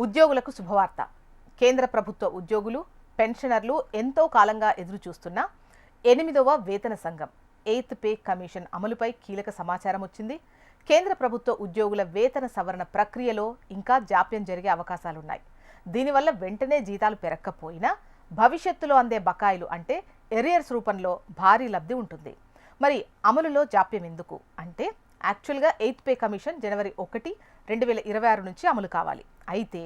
ఉద్యోగులకు శుభవార్త. కేంద్ర ప్రభుత్వ ఉద్యోగులు, పెన్షనర్లు ఎంతో కాలంగా ఎదురుచూస్తున్న 8వ వేతన సంఘం 8th పే కమిషన్ అమలుపై కీలక సమాచారం వచ్చింది. కేంద్ర ప్రభుత్వ ఉద్యోగుల వేతన సవరణ ప్రక్రియలో ఇంకా జాప్యం జరిగే అవకాశాలున్నాయి. దీనివల్ల వెంటనే జీతాలు పెరగకపోయినా భవిష్యత్తులో అందే బకాయిలు అంటే ఎరియర్స్ రూపంలో భారీ లబ్ధి ఉంటుంది. మరి అమలులో జాప్యం ఎందుకు అంటే యాక్చువల్గా 8th పే కమిషన్ జనవరి 1, 2026 నుంచి అమలు కావాలి. అయితే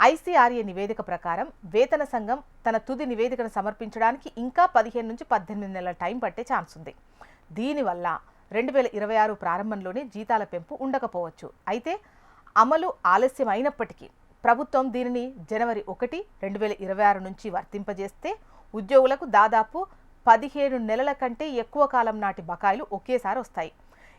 ఐసీఆర్ఏ నివేదిక ప్రకారం వేతన సంఘం తన తుది నివేదికను సమర్పించడానికి ఇంకా 15 నుంచి 18 నెలల టైం పట్టే ఛాన్స్ ఉంది. దీనివల్ల 2026 ప్రారంభంలోనే జీతాల పెంపు ఉండకపోవచ్చు. అయితే అమలు ఆలస్యం అయినప్పటికీ ప్రభుత్వం దీనిని జనవరి 1, 2026 నుంచి వర్తింపజేస్తే ఉద్యోగులకు దాదాపు 17 నెలల కంటే ఎక్కువ కాలం నాటి బకాయిలు ఒకేసారి వస్తాయి.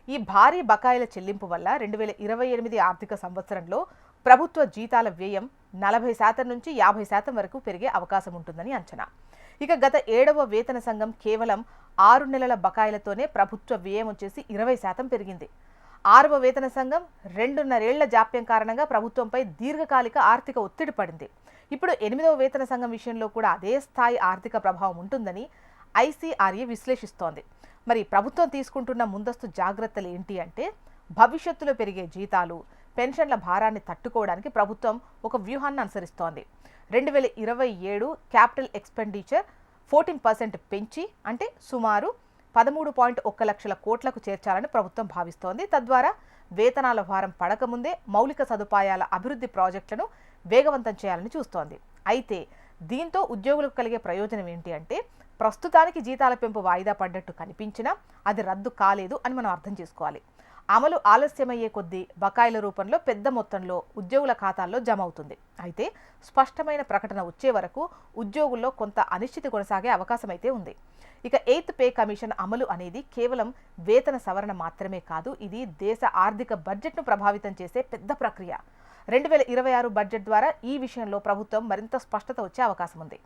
ఈ భారీ బకాయిల చెల్లింపు వల్ల 2028 ఆర్థిక సంవత్సరంలో ప్రభుత్వ జీతాల వ్యయం 40% నుంచి 50% వరకు పెరిగే అవకాశం ఉంటుందని అంచనా. ఇక గత 7వ వేతన సంఘం కేవలం 6 నెలల బకాయిలతోనే ప్రభుత్వ వ్యయం వచ్చేసి 20% పెరిగింది. 6వ వేతన సంఘం 2.5 ఏళ్ల జాప్యం కారణంగా ప్రభుత్వంపై దీర్ఘకాలిక ఆర్థిక ఒత్తిడి పడింది. ఇప్పుడు 8వ వేతన సంఘం విషయంలో కూడా అదే స్థాయి ఆర్థిక ప్రభావం ఉంటుందని ఐసీఆర్ఏ విశ్లేషిస్తోంది. మరి ప్రభుత్వం తీసుకుంటున్న ముందస్తు జాగ్రత్తలు ఏంటి అంటే భవిష్యత్తులో పెరిగే జీతాలు, పెన్షన్ల భారాన్ని తట్టుకోవడానికి ప్రభుత్వం ఒక వ్యూహాన్ని అనుసరిస్తోంది. 2027 క్యాపిటల్ ఎక్స్పెండిచర్ 14% పెంచి అంటే సుమారు 13.1 లక్షల కోట్లకు చేర్చాలని ప్రభుత్వం భావిస్తోంది. తద్వారా వేతనాల భారం పడకముందే మౌలిక సదుపాయాల అభివృద్ధి ప్రాజెక్టులను వేగవంతం చేయాలని చూస్తోంది. అయితే దీంతో ఉద్యోగులకు కలిగే ప్రయోజనం ఏంటి అంటే ప్రస్తుతానికి జీతాల పెంపు వాయిదా పడ్డట్టు కనిపించినా అది రద్దు కాలేదు అని మనం అర్థం చేసుకోవాలి. అమలు ఆలస్యమయ్యే కొద్దీ బకాయిల రూపంలో పెద్ద మొత్తంలో ఉద్యోగుల ఖాతాల్లో జమ అవుతుంది. అయితే స్పష్టమైన ప్రకటన వచ్చే వరకు ఉద్యోగుల్లో కొంత అనిశ్చితి కొనసాగే అవకాశం అయితే ఉంది. ఇక 8th పే కమిషన్ అమలు అనేది కేవలం వేతన సవరణ మాత్రమే కాదు, ఇది దేశ ఆర్థిక బడ్జెట్ను ప్రభావితం చేసే పెద్ద ప్రక్రియ. 2026 బడ్జెట్ ద్వారా ఈ విషయంలో ప్రభుత్వం మరింత స్పష్టత వచ్చే అవకాశం ఉంది.